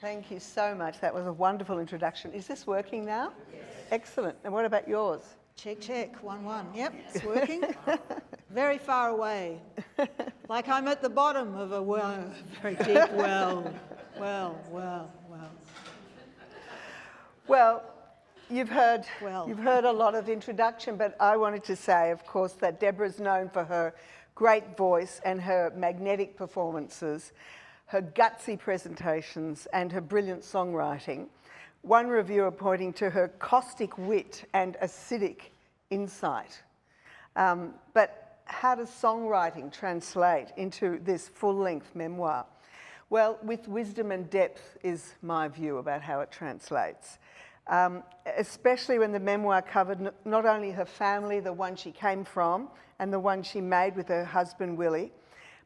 Thank you so much. That was a wonderful introduction. Is this working now? Yes. Excellent. And what about yours? Check, check, 1, 1. Yep, it's working. Very far away. Like I'm at the bottom of a well, very deep well. Well, you've heard a lot of introduction, but I wanted to say, of course, that Deborah's known for her great voice and her magnetic performances, her gutsy presentations and her brilliant songwriting. One reviewer pointing to her caustic wit and acidic insight. But how does songwriting translate into this full-length memoir? Well, with wisdom and depth is my view about how it translates. Especially when the memoir covered not only her family, the one she came from, and the one she made with her husband Willie,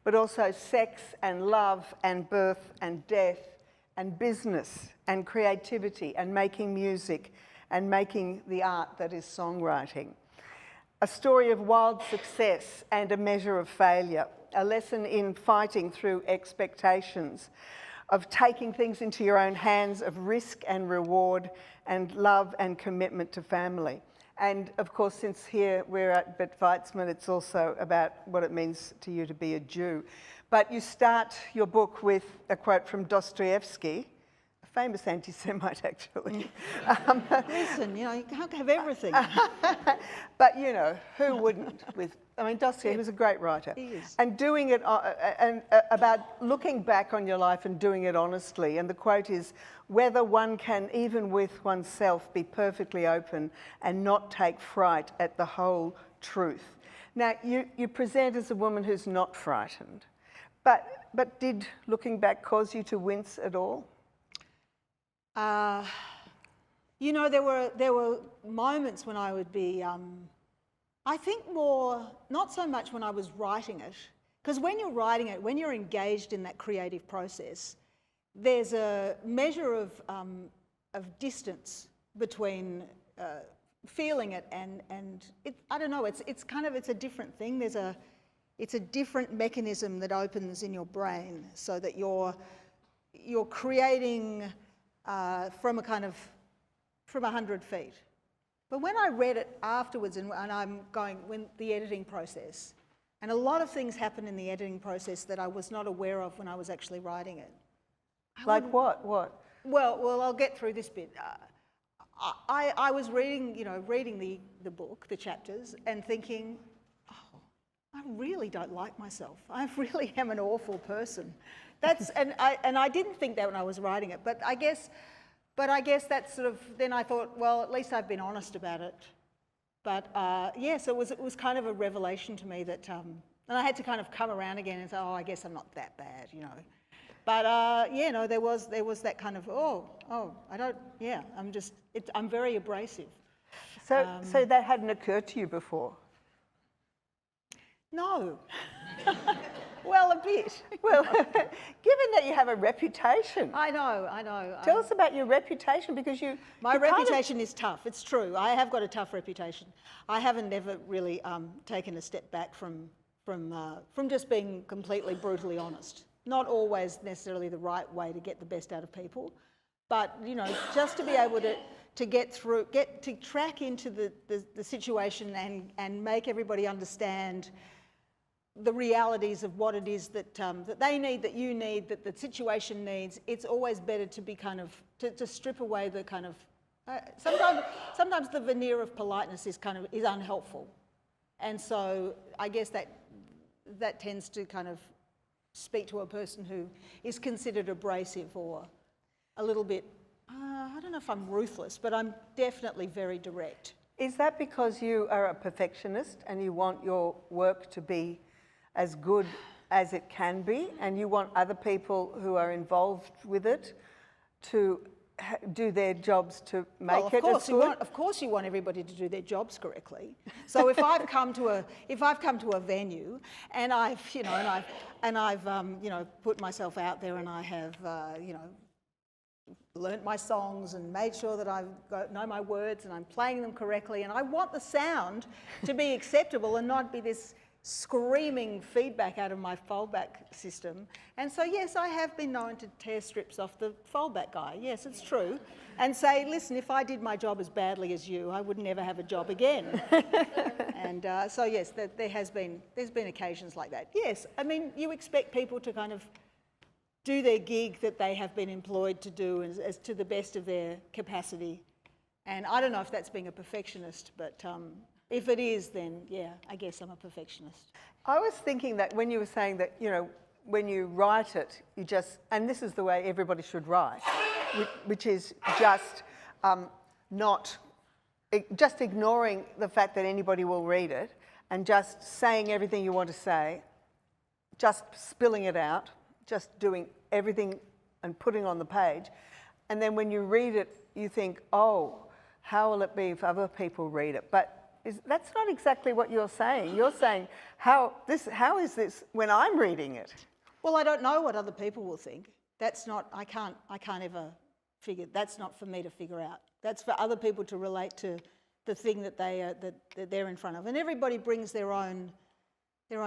but also sex and love and birth and death and business and creativity and making music and making the art that is songwriting. A story of wild success and a measure of failure, a lesson in fighting through expectations, of taking things into your own hands, of risk and reward and love and commitment to family. And of course, since here we're at Bert Weitzman, it's also about what it means to you to be a Jew. But you start your book with a quote from Dostoevsky, a famous anti-Semite actually. Listen, you know, you can't have everything. But you know, who wouldn't? Dostoevsky, he was a great writer. He is. And doing it, about looking back on your life and doing it honestly. And the quote is, whether one can, even with oneself, be perfectly open and not take fright at the whole truth. Now, you present as a woman who's not frightened, but did looking back cause you to wince at all? You know, there were moments when I would be, I think more, not so much when I was writing it, because when you're writing it, when you're engaged in that creative process, there's a measure of distance between feeling it and it, I don't know, it's a different thing. It's a different mechanism that opens in your brain so that you're creating from 100 feet. But when I read it afterwards and I'm going, when the editing process, and a lot of things happen in the editing process that I was not aware of when I was actually writing it. Like what? Well, I'll get through this bit. I was reading the book, the chapters, and thinking, oh, I really don't like myself. I really am an awful person. And I didn't think that when I was writing it, but I guess that's sort of, then I thought, well, at least I've been honest about it. But so it was kind of a revelation to me that, and I had to kind of come around again and say, oh, I guess I'm not that bad, you know. But there was that kind of, I'm very abrasive. So that hadn't occurred to you before? No. Well, a bit. Well, given that you have a reputation. I know. Tell us about your reputation, because My reputation is tough, it's true. I have got a tough reputation. I haven't ever really taken a step back from just being completely brutally honest. Not always necessarily the right way to get the best out of people, but you know, just to be able to track into the situation and make everybody understand the realities of what it is that they need, that you need, that the situation needs. It's always better to be to strip away the kind of sometimes the veneer of politeness is unhelpful, and so I guess that tends to kind of speak to a person who is considered abrasive or a little bit, I don't know if I'm ruthless, but I'm definitely very direct. Is that because you are a perfectionist and you want your work to be as good as it can be, and you want other people who are involved with it to do their jobs to make it as good? Of course you want everybody to do their jobs correctly. So if I've come to a venue and I've put myself out there and I have learnt my songs and made sure that I know my words and I'm playing them correctly, and I want the sound to be acceptable and not be this screaming feedback out of my foldback system. And so, yes, I have been known to tear strips off the foldback guy. Yes, it's true. And say, listen, if I did my job as badly as you, I would never have a job again. And so, yes, there's been occasions like that. Yes, I mean, you expect people to kind of do their gig that they have been employed to do as to the best of their capacity. And I don't know if that's being a perfectionist, but if it is, then yeah, I guess I'm a perfectionist. I was thinking that when you were saying that, you know, when you write it, you just, and this is the way everybody should write, which is just just ignoring the fact that anybody will read it and just saying everything you want to say, just spilling it out, just doing everything and putting on the page. And then when you read it, you think, oh, how will it be if other people read it? But that's not exactly what you're saying. You're saying, how is this when I'm reading it? Well, I don't know what other people will think. That's not, I can't ever figure, that's not for me to figure out. That's for other people to relate to the thing that that they're in front of. And everybody brings their own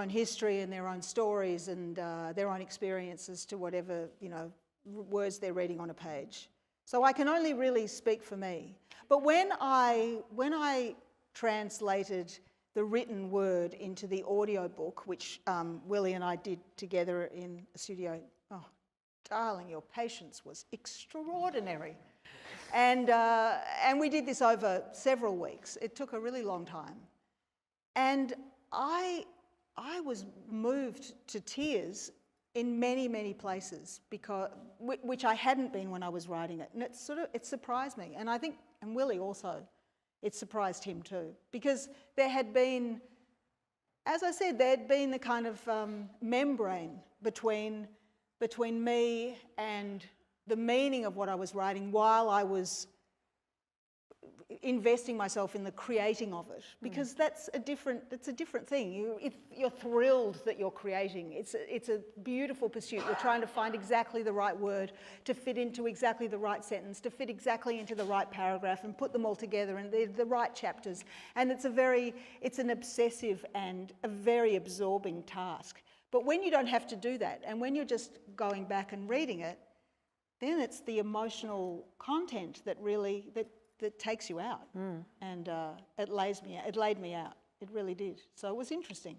history and their own stories and their own experiences to whatever, you know, words they're reading on a page. So I can only really speak for me. But when I translated the written word into the audio book, which Willie and I did together in a studio, oh, darling, your patience was extraordinary. And we did this over several weeks. It took a really long time. And I was moved to tears in many, many places, which I hadn't been when I was writing it. And it surprised me. And I think, and Willie also, it surprised him too. Because there had been, as I said, there had been the kind of membrane between me and the meaning of what I was writing while I was investing myself in the creating of it, because that's a different thing. You're thrilled that you're creating. It's a beautiful pursuit. You're trying to find exactly the right word to fit into exactly the right sentence, to fit exactly into the right paragraph, and put them all together in the right chapters. And it's an obsessive and a very absorbing task. But when you don't have to do that, and when you're just going back and reading it, then it's the emotional content that really that takes you out, and it laid me out. It really did. So it was interesting.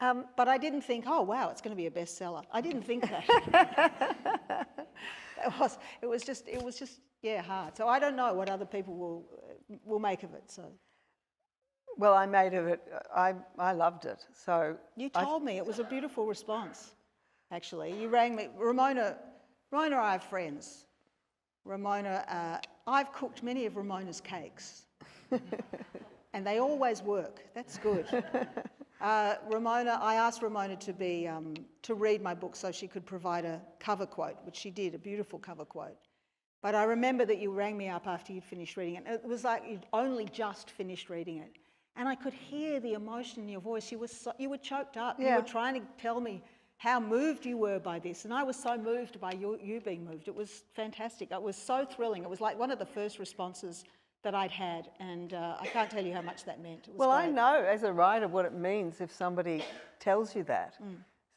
But I didn't think, oh wow, it's going to be a bestseller. I didn't think that. It was just hard. So I don't know what other people will make of it. So. Well, I made of it. I loved it. So you told me it was a beautiful response. Actually, you rang me, Ramona and I are friends. Ramona, I've cooked many of Ramona's cakes, and they always work. That's good. I asked Ramona to read my book so she could provide a cover quote, which she did, a beautiful cover quote. But I remember that you rang me up after you'd finished reading it. It was like you'd only just finished reading it, and I could hear the emotion in your voice. You were choked up. Yeah. You were trying to tell me how moved you were by this, and I was so moved by you being moved. It was fantastic. It was so thrilling. It was like one of the first responses that I'd had, and I can't tell you how much that meant. It was well, great. I know as a writer what it means if somebody tells you that.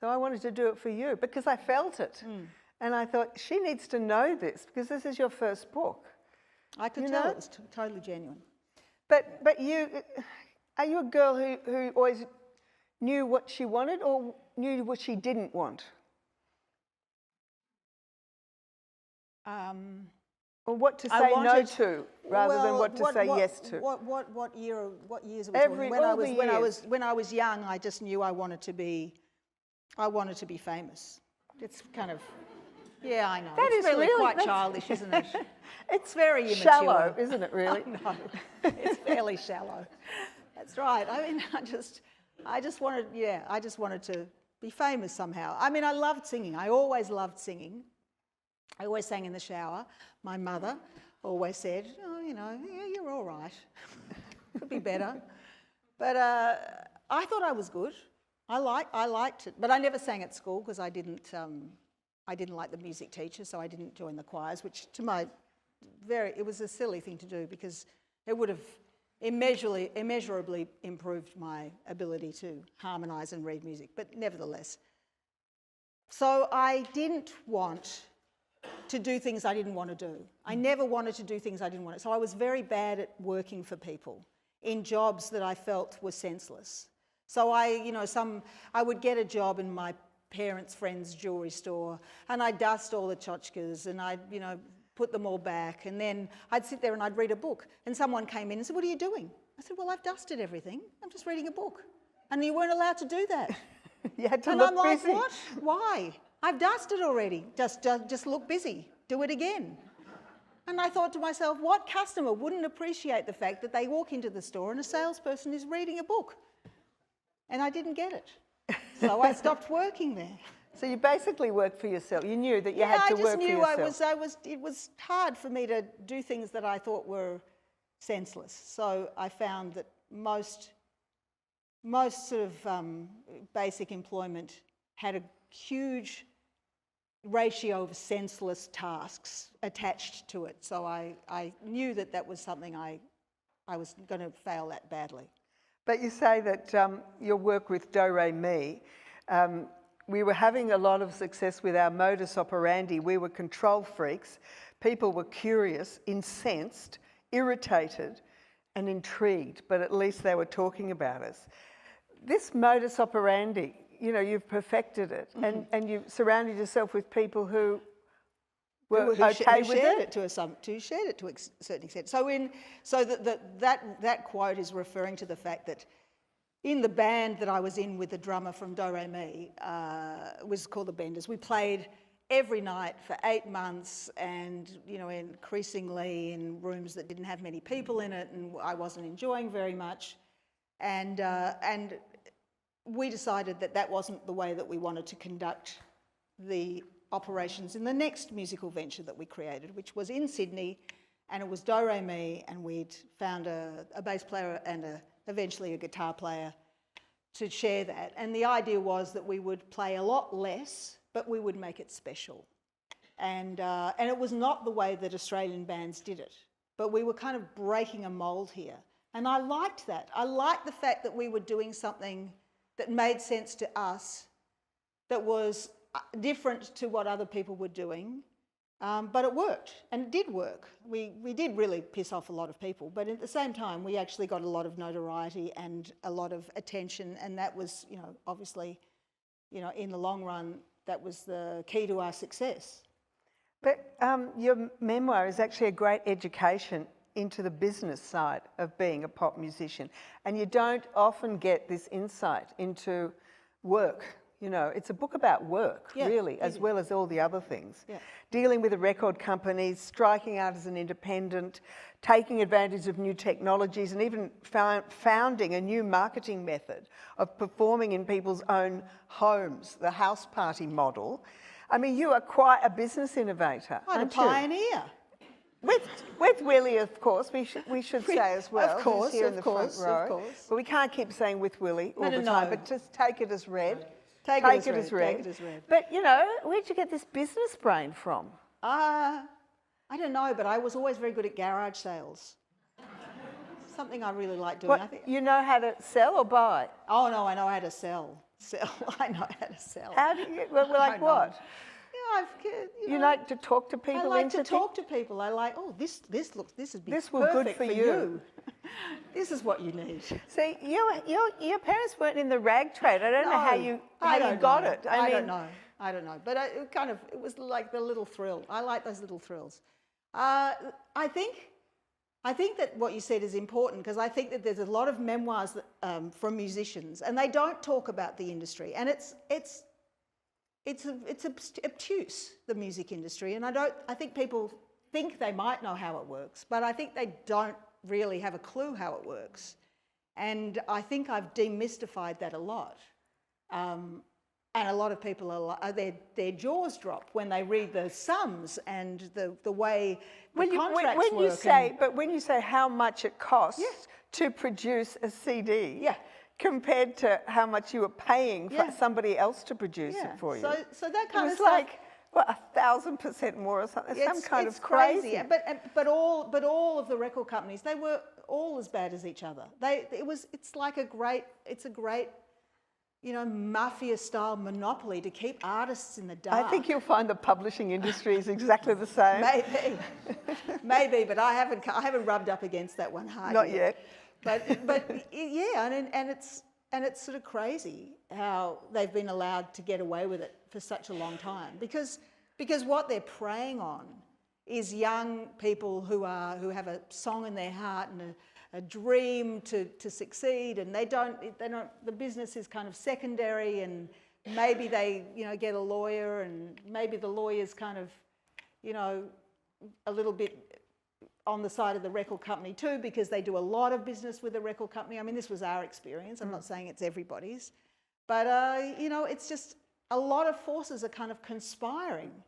So I wanted to do it for you because I felt it, and I thought she needs to know this because this is your first book. I could tell it was totally genuine. But are you a girl who always knew what she wanted or knew what she didn't want? Or what to say no to rather than what to say yes to? What years are we talking? When I was young, I just knew I wanted to be famous. It's kind of, yeah, I know. It's really quite childish, isn't it? It's very immature. Shallow, isn't it, really? No, it's fairly shallow. That's right. I mean, I just wanted to be famous somehow. I mean, I loved singing. I always loved singing. I always sang in the shower. My mother always said, oh, you know, yeah, you're all right. Could be better. But I thought I was good. I liked it. But I never sang at school because I didn't like the music teacher, so I didn't join the choirs, which it was a silly thing to do because it would have immeasurably improved my ability to harmonise and read music, but nevertheless. So I didn't want to do things I didn't want to do. I never wanted to do things I didn't want to. So I was very bad at working for people in jobs that I felt were senseless. So I would get a job in my parents' friend's jewellery store, and I'd dust all the tchotchkes, and I'd, put them all back, and then I'd sit there and I'd read a book, and someone came in and said, "What are you doing?" I said, "Well, I've dusted everything. I'm just reading a book." And you weren't allowed to do that. You had to And look I'm like, busy. "What? Why? I've dusted already. Just look busy. Do it again." And I thought to myself, what customer wouldn't appreciate the fact that they walk into the store and a salesperson is reading a book? And I didn't get it. So I stopped working there. So you basically worked for yourself. You knew that you had to work for yourself. It was hard for me to do things that I thought were senseless. So I found that most sort of basic employment had a huge ratio of senseless tasks attached to it. So I knew that was something I was going to fail at badly. But you say that your work with Do Re Mi, we were having a lot of success with our modus operandi. We were control freaks. People were curious, incensed, irritated and intrigued, but at least they were talking about us. This modus operandi, you've perfected it, and you've surrounded yourself with people who were okay with it. Who shared it to a certain extent. So that quote is referring to the fact that in the band that I was in with the drummer from Do Re Mi, was called the Benders. We played every night for 8 months, and increasingly in rooms that didn't have many people in it, and I wasn't enjoying very much. And we decided that wasn't the way that we wanted to conduct the operations in the next musical venture that we created, which was in Sydney, and it was Do Re Mi, and we'd found a bass player and eventually a guitar player to share that. And the idea was that we would play a lot less, but we would make it special. And it was not the way that Australian bands did it, but we were kind of breaking a mould here. And I liked that. I liked the fact that we were doing something that made sense to us, that was different to what other people were doing, but it worked, and it did work. We did really piss off a lot of people, but at the same time, we actually got a lot of notoriety and a lot of attention, and that was, obviously, in the long run, that was the key to our success. But your memoir is actually a great education into the business side of being a pop musician, and you don't often get this insight into work. It's a book about work, really, as well as all the other things. Yeah. Dealing with the record companies, striking out as an independent, taking advantage of new technologies, and even founding a new marketing method of performing in people's own homes, the house party model. I mean, you are quite a business innovator, aren't you? A pioneer. With Willie, of course, we should say as well. Of course, here in the front row. But we can't keep saying with Willie all the time, but just take it as read. Take it as read. But, where'd you get this business brain from? I don't know, but I was always very good at garage sales. Something I really like doing. You know how to sell or buy? Oh, no, I know how to sell. I know how to sell. How do you, like what? You like to talk to people? I like to talk to people. I like, this would be good for you. This is what you need. See, your parents weren't in the rag trade. I don't know how you got it. I don't know. But it was like the little thrill. I like those little thrills. I think that what you said is important, because I think that there's a lot of memoirs from musicians, and they don't talk about the industry, and it's obtuse, the music industry, and I think people think they might know how it works, but I think they don't really have a clue how it works. And I think I've demystified that a lot. And a lot of people their jaws drop when they read the sums and the way the contracts work. But when you say how much it costs to produce a CD, compared to how much you were paying for somebody else to produce it for you. So that kind of stuff. what, 1,000% more or something? Some kind it's of crazy. But all of the record companies, they were all as bad as each other. It's a great, you know, mafia-style monopoly to keep artists in the dark. I think you'll find the publishing industry is exactly the same. Maybe, but I haven't rubbed up against that one hard Not yet. But yeah, and it's sort of crazy how they've been allowed to get away with it for such a long time, because what they're preying on is young people who have a song in their heart and a dream to succeed, and they don't. The business is kind of secondary, and maybe they, you know, get a lawyer, and maybe the lawyer's kind of, you know, a little bit on the side of the record company too, because they do a lot of business with the record company. I mean, this was our experience. I'm not saying it's everybody's, but you know, it's just a lot of forces are kind of conspiring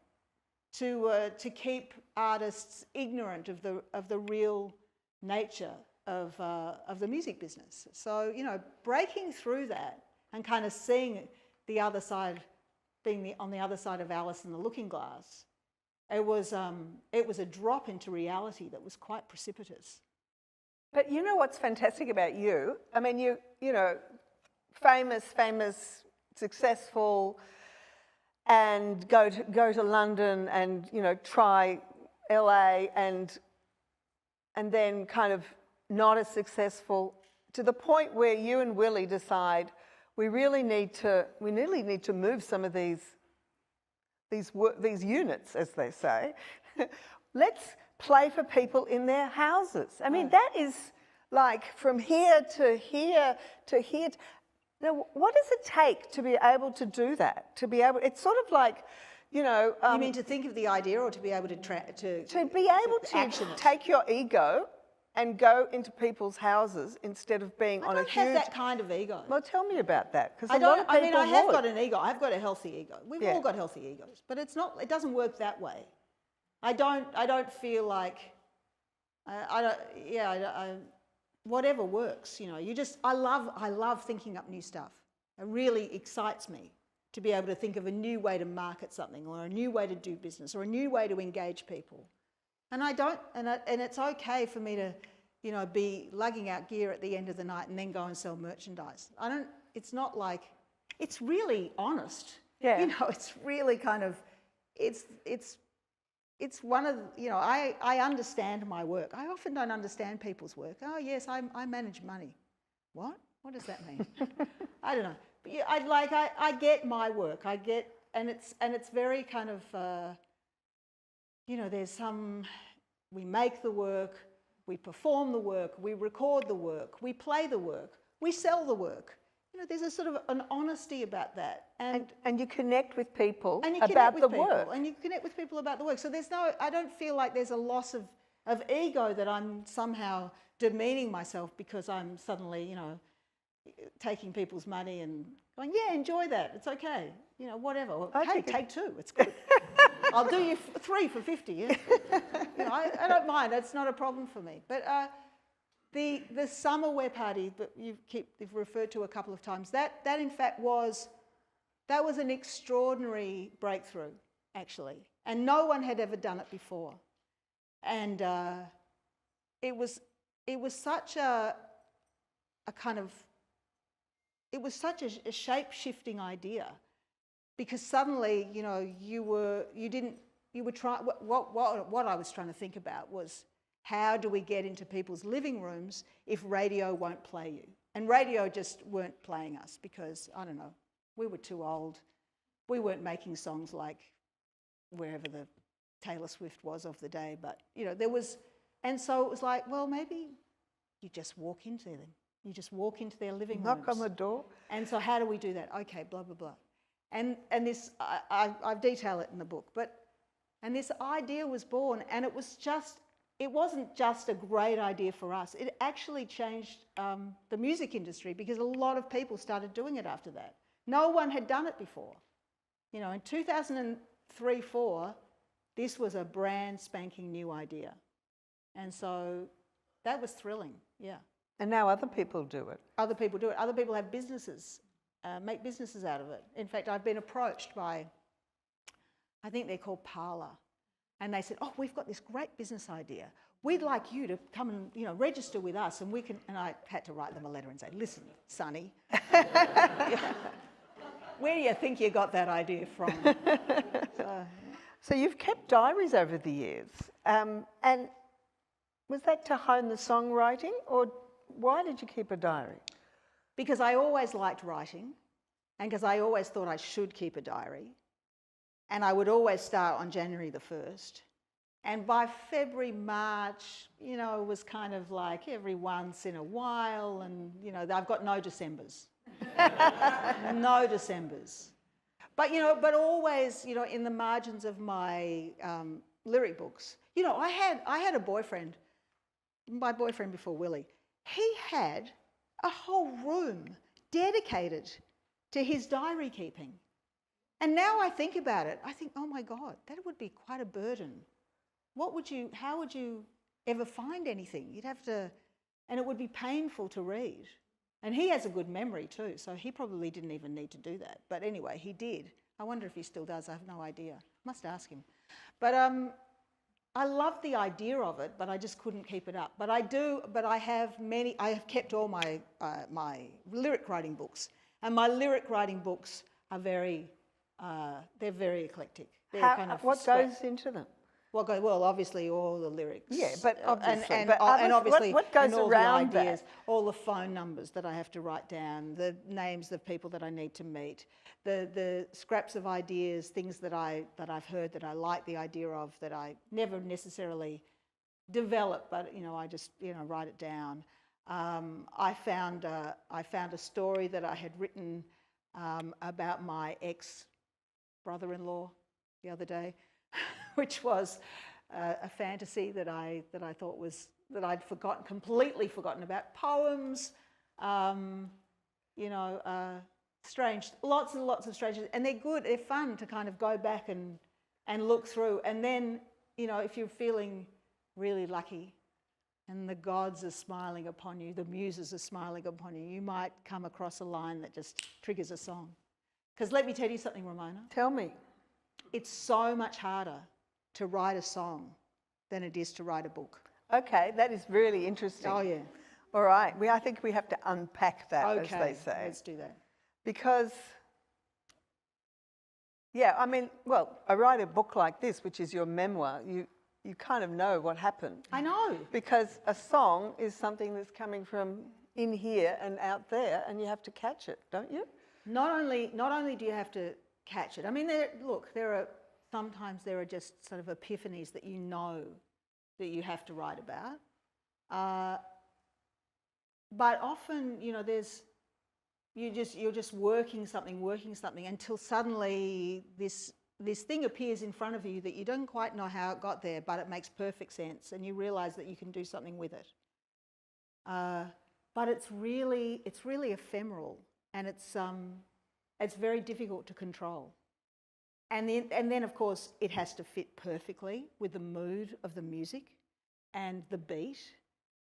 to keep artists ignorant of the real nature of the music business. So, you know, breaking through that and kind of seeing the other side, being on the other side of Alice in the Looking Glass, it was a drop into reality that was quite precipitous. But you know what's fantastic about you? I mean, you know, famous, successful, and go to London and, you know, try LA, and then kind of not as successful, to the point where you and Willie decide we really need to move some of these units, as they say. Let's play for people in their houses. I mean, that is like from here to here to here. Now, what does it take to be able to do that? It's sort of like, you know. You mean to think of the idea, or to be able to be able to take your ego and go into people's houses instead of being on a huge. I don't have that kind of ego. Well, tell me about that, because I have got an ego. I've got a healthy ego. We've all got healthy egos, but it doesn't work that way. I don't feel like. Whatever works, you know. I love thinking up new stuff. It really excites me to be able to think of a new way to market something, or a new way to do business, or a new way to engage people. And it's okay for me to, you know, be lugging out gear at the end of the night and then go and sell merchandise. It's not like, it's really honest. Yeah. You know, it's really kind of, it's one of, you know, I understand my work. I often don't understand people's work. Oh yes, I manage money. What? What does that mean? I don't know. But yeah, I get my work. And it's very kind of, you know, we make the work, we perform the work, we record the work, we play the work, we sell the work. You know, there's a sort of an honesty about that. And you connect with people about the work. And you connect with people about the work. So I don't feel like there's a loss of ego, that I'm somehow demeaning myself because I'm suddenly, you know, taking people's money and going, yeah, enjoy that, it's okay. You know, whatever. Okay, take 2, it's good. I'll do you 3 for 50. Yeah? You know, I don't mind. It's not a problem for me. But the summer wear party that you've referred to a couple of times, that in fact was an extraordinary breakthrough, actually, and no one had ever done it before, and it was such a shape-shifting idea. Because suddenly, you know, what I was trying to think about was, how do we get into people's living rooms if radio won't play you? And radio just weren't playing us because, I don't know, we were too old. We weren't making songs like wherever the Taylor Swift was of the day, but, you know, and so it was like, well, maybe you just walk into them. You just walk into their living rooms. Knock on the door. And so how do we do that? Okay, blah, blah, blah. And this, I detail it in the book, and this idea was born, and it wasn't just a great idea for us. It actually changed the music industry, because a lot of people started doing it after that. No one had done it before. You know, in 2003-04, this was a brand spanking new idea. And so that was thrilling, yeah. And now other people do it. Other people do it. Other people have businesses. Make businesses out of it. In fact, I've been approached by I think they're called Parlour. And they said, oh, we've got this great business idea. We'd like you to come and, register with us and we can... And I had to write them a letter and say, listen, Sonny, where do you think you got that idea from? So you've kept diaries over the years. And was that to hone the songwriting, or why did you keep a diary? Because I always liked writing, and because I always thought I should keep a diary. And I would always start on January the 1st. And by February, March, it was kind of like every once in a while, and, I've got no Decembers. No Decembers. But, but always, in the margins of my lyric books. I had a boyfriend, my boyfriend before Willie. He had a whole room dedicated to his diary keeping. And now I think about it, I think, oh my God, that would be quite a burden. How would you ever find anything? You'd have to, and it would be painful to read. And he has a good memory too, so he probably didn't even need to do that. But anyway, he did. I wonder if he still does, I have no idea. Must ask him. But I love the idea of it, but I just couldn't keep it up. But I have kept all my lyric writing books. And my lyric writing books are they're very eclectic. What goes into them? Well, obviously all the lyrics. Yeah, but obviously. And obviously what goes all around the ideas, that? all the phone numbers that I have to write down, the names of people that I need to meet, the scraps of ideas, things that I've heard that I like the idea of that I never necessarily develop, but I just write it down. I found a story that I had written about my ex-brother-in-law the other day, which was a fantasy that I thought was that I'd completely forgotten about. Poems, strange, lots and lots of strange, and they're good. They're fun to kind of go back and look through, and then if you're feeling really lucky, and the gods are smiling upon you, the muses are smiling upon you, you might come across a line that just triggers a song. Because let me tell you something, Ramona. Tell me. It's so much harder to write a song than it is to write a book. Okay, that is really interesting. Oh, yeah. All right, I think we have to unpack that, Okay, as they say. let's do that. Because, I write a book like this, which is your memoir. You kind of know what happened. I know. Because a song is something that's coming from in here and out there, and you have to catch it, don't you? Not only do you have to catch it. I mean, sometimes there are just sort of epiphanies that that you have to write about. But often, you're just working something until suddenly this thing appears in front of you that you don't quite know how it got there, but it makes perfect sense, and you realise that you can do something with it. But it's really ephemeral, and it's very difficult to control. And then, of course, it has to fit perfectly with the mood of the music and the beat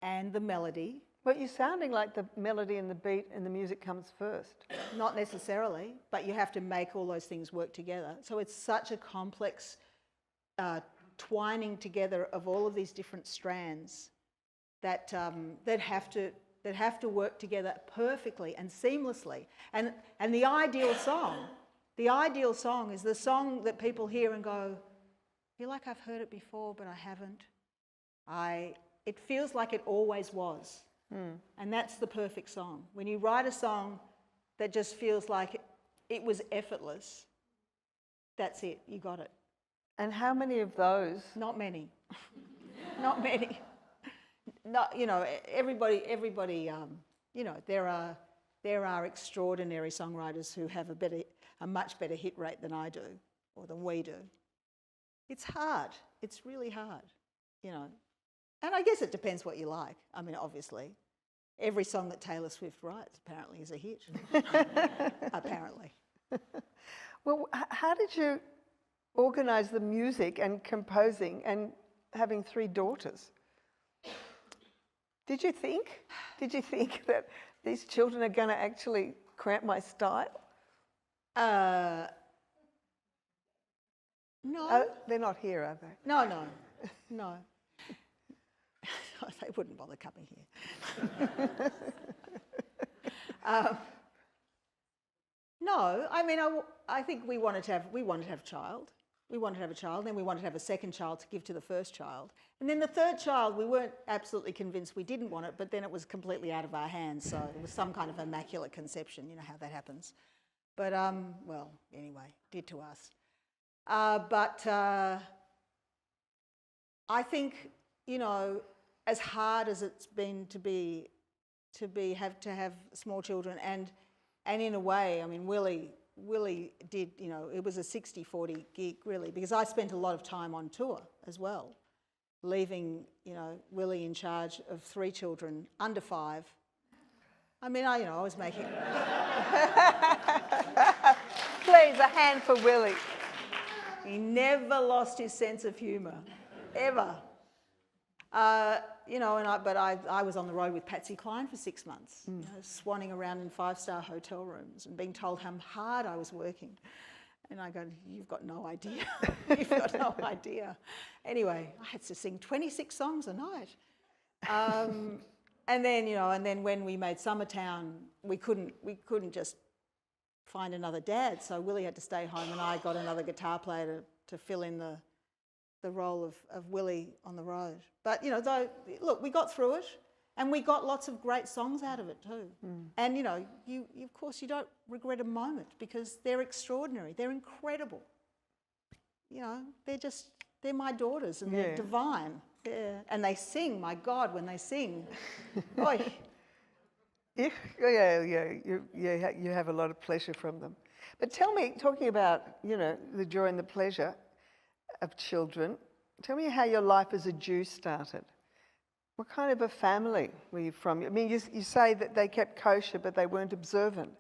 and the melody. But you're sounding like the melody and the beat and the music comes first. Not necessarily, but you have to make all those things work together. So it's such a complex twining together of all of these different strands that have to work together perfectly and seamlessly. And the ideal song is the song that people hear and go, I feel like I've heard it before, but I haven't. It feels like it always was. And that's the perfect song. When you write a song that just feels like it was effortless, that's it, you got it. And how many of those? Not many. Not many. Not, everybody, there are extraordinary songwriters who have a much better hit rate than I do, or than we do. It's hard. It's really hard, And I guess it depends what you like. I mean, obviously, every song that Taylor Swift writes apparently is a hit. Apparently. Well, how did you organise the music and composing and having 3 daughters? Did you think that these children are going to actually cramp my style? No. They're not here, are they? No. They wouldn't bother coming here. No, I mean, I think we wanted to have a child. We wanted to have a child, then we wanted to have a second child to give to the first child. And then the third child, we weren't absolutely convinced we didn't want it, but then it was completely out of our hands, so it was some kind of immaculate conception, you know how that happens. But, well, anyway, did to us. But I think, you know, as hard as it's been to have small children, and in a way, I mean, Willie did, you know, it was a 60-40 gig really, because I spent a lot of time on tour as well, leaving, you know, Willie in charge of 3 children under 5. I mean, I was making... Please, a hand for Willie. He never lost his sense of humour, ever. You know, but I was on the road with Patsy Cline for 6 months, you know, swanning around in 5-star hotel rooms and being told how hard I was working. And I go, you've got no idea. You've got no idea. Anyway, I had to sing 26 songs a night. And then, you know, when we made Summertown, we couldn't just find another dad. So Willie had to stay home, and I got another guitar player to fill in the role of Willie on the road. But, you know, look, we got through it, and we got lots of great songs out of it too. And, you know, you of course, you don't regret a moment, because they're extraordinary. They're incredible. You know, they're my daughters, and they're divine. And they sing, my God, when they sing. Oy. You have a lot of pleasure from them. But tell me, talking about, you know, the joy and the pleasure of children, tell me how your life as a Jew started. What kind of a family were you from? I mean, you say that they kept kosher, but they weren't observant.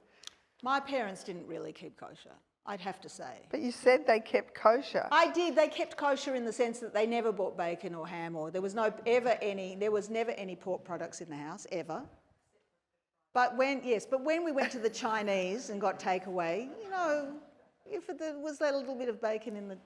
My parents didn't really keep kosher, I'd have to say. But you said they kept kosher. I did. They kept kosher in the sense that they never bought bacon or ham, or there was never any pork products in the house, ever. But when we went to the Chinese and got takeaway, you know, if there was that little bit of bacon in the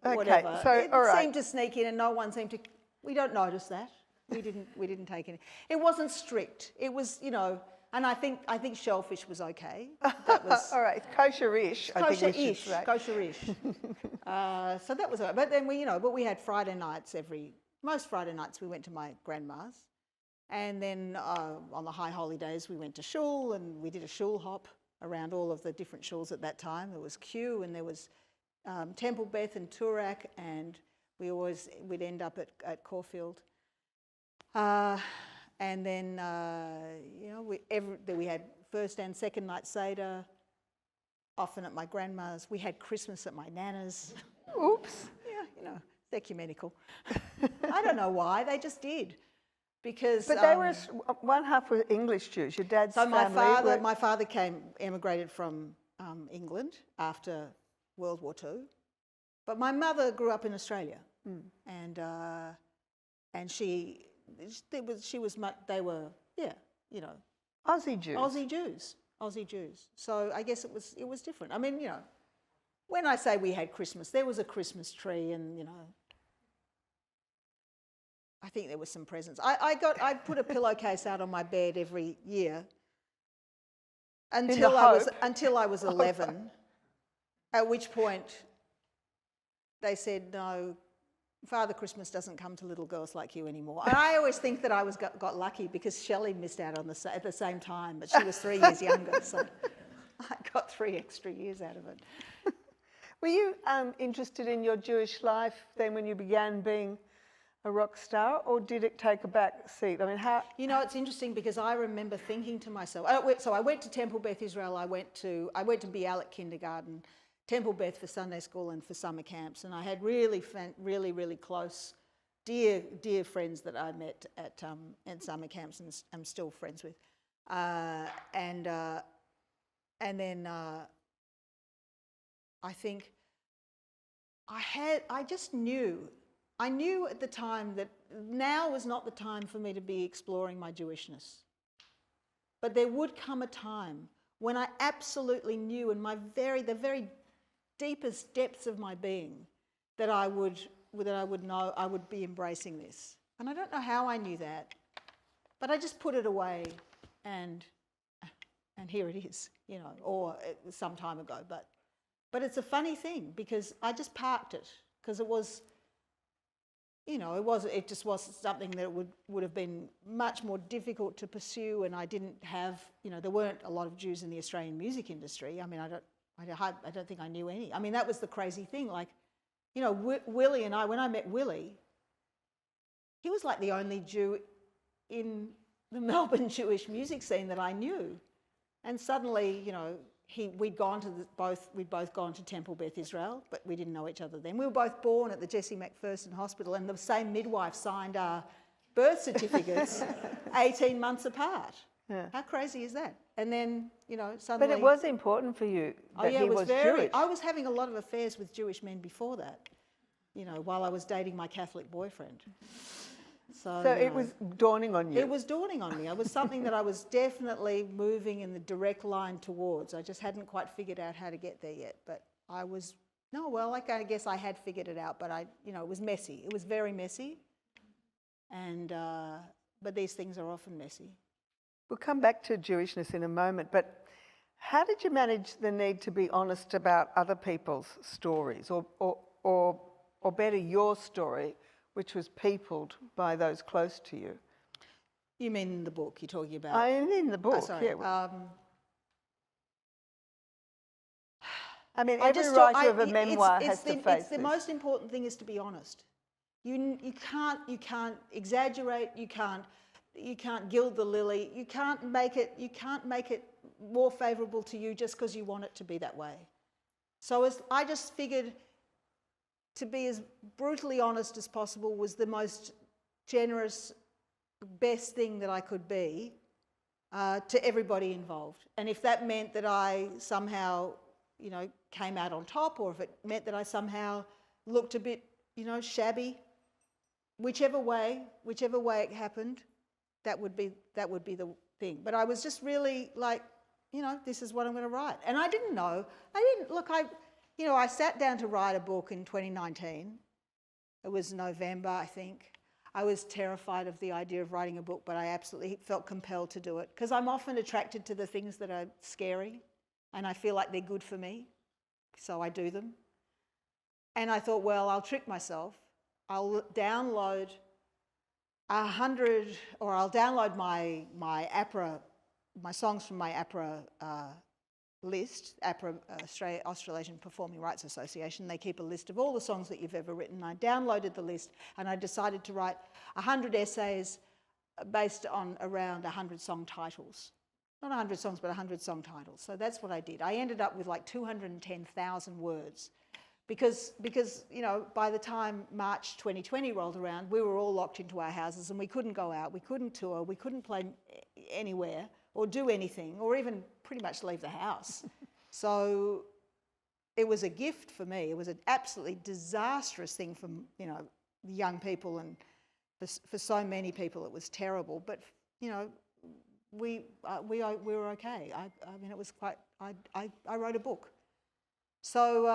whatever, so, it seemed to sneak in, and no one seemed to. We don't notice that. We didn't take any. It wasn't strict. It was, you know, and I think shellfish was okay. That was all right, kosher-ish. Kosher-ish. So that was all right. But then we had Friday nights most Friday nights we went to my grandma's. And then on the high holy days, we went to shul, and we did a shul hop around all of the different shuls at that time. There was Kew, and there was Temple Beth and Turak, and we'd end up at Caulfield. And then, you know, we had first and second night Seder, often at my grandma's. We had Christmas at my nana's. Oops. Yeah, you know, it's ecumenical. I don't know why, they just did. Because, but they were one half were English Jews. Your dad's family. So my father emigrated from England after World War II, but my mother grew up in Australia, and they were you know, Aussie Jews. Aussie Jews. So I guess it was different. I mean, you know, when I say we had Christmas, there was a Christmas tree, and you know, I think there were some presents. I put a pillowcase out on my bed every year until I was 11, at which point they said, no, Father Christmas doesn't come to little girls like you anymore. And I always think that I got lucky, because Shelley missed out at the same time, but she was 3 years younger, so I got 3 extra years out of it. Were you interested in your Jewish life then when you began being a rock star, or did it take a back seat? I mean, how... You know, it's interesting, because I remember thinking to myself, so I went to Temple Beth Israel, I went to Bialik kindergarten, Temple Beth for Sunday school and for summer camps, and I had really close, dear friends that I met at summer camps and I'm still friends with. And then I think I knew at the time that now was not the time for me to be exploring my Jewishness. But there would come a time when I absolutely knew in the very deepest depths of my being that I would know I would be embracing this. And I don't know how I knew that, but I just put it away, and here it is, you know, or it was some time ago. But it's a funny thing because I just parked it because it was, you know, it just was something that would have been much more difficult to pursue, and I didn't have, you know, there weren't a lot of Jews in the Australian music industry. I mean, I don't think I knew any. I mean, that was the crazy thing. Like, you know, Willie and I, when I met Willie, he was like the only Jew in the Melbourne Jewish music scene that I knew. And suddenly, you know, we'd both gone to Temple Beth Israel, but we didn't know each other then. We were both born at the Jessie McPherson Hospital, and the same midwife signed our birth certificates 18 months apart. Yeah. How crazy is that? And then, you know, suddenly... But it was important for you that he was Jewish. I was having a lot of affairs with Jewish men before that, you know, while I was dating my Catholic boyfriend. So it was dawning on you? It was dawning on me. It was something that I was definitely moving in the direct line towards. I just hadn't quite figured out how to get there yet. But I guess I had figured it out, but you know, it was messy. It was very messy. And, but these things are often messy. We'll come back to Jewishness in a moment, but how did you manage the need to be honest about other people's stories, or better, your story, which was peopled by those close to you? You mean in the book you're talking about? I am in the book, yeah. I mean, every writer of a memoir has to face this. The most important thing is to be honest. You can't exaggerate. You can't gild the lily. You can't make it more favourable to you just because you want it to be that way. So I just figured to be as brutally honest as possible was the most generous, best thing that I could be to everybody involved. And if that meant that I somehow, you know, came out on top, or if it meant that I somehow looked a bit, you know, shabby, whichever way it happened, that would be the thing. But I was just really like, you know, this is what I'm going to write. And I didn't know. I sat down to write a book in 2019. It was November, I think. I was terrified of the idea of writing a book, but I absolutely felt compelled to do it because I'm often attracted to the things that are scary and I feel like they're good for me, so I do them. And I thought, well, I'll trick myself. I'll download my songs from my APRA list, APRA, Australasian Performing Rights Association. They keep a list of all the songs that you've ever written. I downloaded the list and I decided to write 100 essays based on around 100 song titles. Not 100 songs, but 100 song titles. So that's what I did. I ended up with like 210,000 words because you know, by the time March 2020 rolled around, we were all locked into our houses and we couldn't go out, we couldn't tour, we couldn't play anywhere or do anything or even pretty much leave the house. So it was a gift for me. It was an absolutely disastrous thing for, you know, young people, and for so many people it was terrible. But, you know, we were okay. I mean, it was quite, I wrote a book. So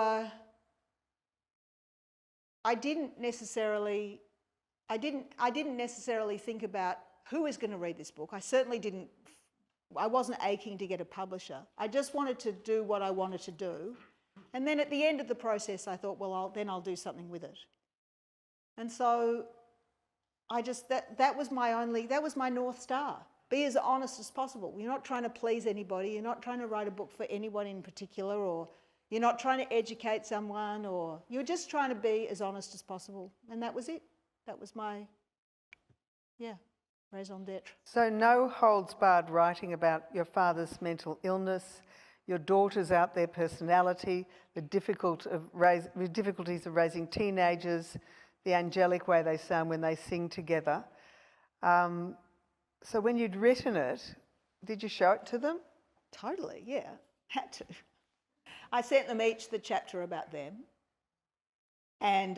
I didn't necessarily think about who is going to read this book. I wasn't aching to get a publisher. I just wanted to do what I wanted to do. And then at the end of the process, I thought, well, I'll do something with it. And so that was my North Star. Be as honest as possible. You're not trying to please anybody. You're not trying to write a book for anyone in particular, or you're not trying to educate someone, or you're just trying to be as honest as possible. And that was it. That was my, raison d'etre. So no holds barred writing about your father's mental illness, your daughter's out there personality, the difficulties of raising teenagers, the angelic way they sound when they sing together. So when you'd written it, did you show it to them? Totally, yeah. Had to. I sent them each the chapter about them. And,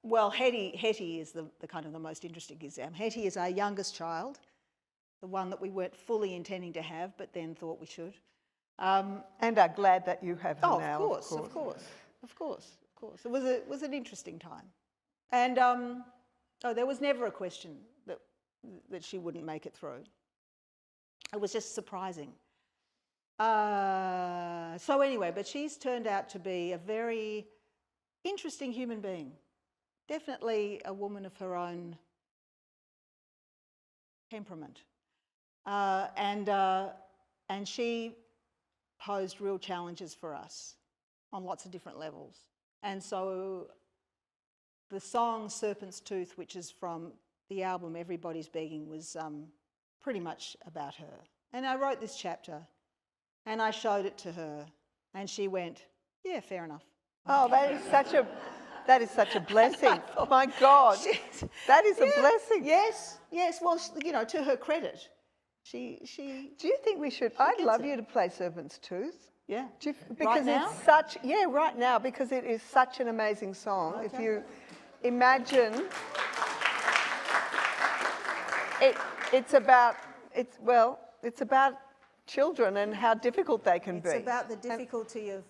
well, Hetty is the kind of the most interesting exam. Hetty is our youngest child, the one that we weren't fully intending to have, but then thought we should. And are glad that you have her now, of course. course. It was an interesting time. And there was never a question that she wouldn't make it through. It was just surprising. So anyway, but she's turned out to be a very interesting human being. Definitely a woman of her own temperament. And she posed real challenges for us on lots of different levels. And so the song Serpent's Tooth, which is from the album Everybody's Begging, was pretty much about her. And I wrote this chapter and I showed it to her and she went, yeah, fair enough. Oh, that is such a blessing. Oh my God, that is a blessing. Yes. Well, to her credit, she. Do you think we should? I'd love you to play Serpent's Tooth. Yeah. Because right now? it's such. Yeah, right now, because it is such an amazing song. Okay. If you imagine, it's about children and how difficult they can be. It's about the difficulty of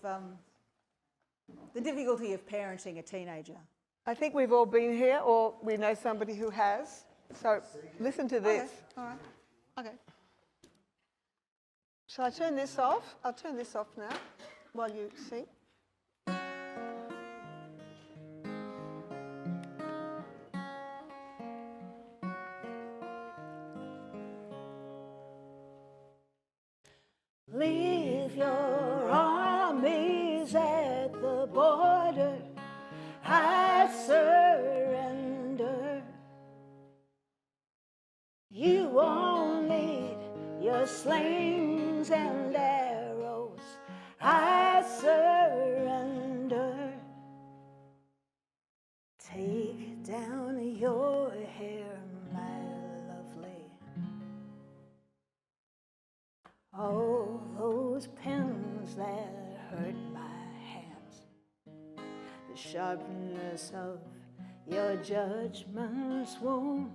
parenting a teenager. I think we've all been here, or we know somebody who has. So listen to this. Okay. All right. Okay. Shall I turn this off? I'll turn this off now while you sing. Leave your armies at the border. I surrender. You won't need your slings and arrows. I surrender. Take down your hair, my lovely. Oh, those pins that hurt my hands. The sharpness of your judgment's wound.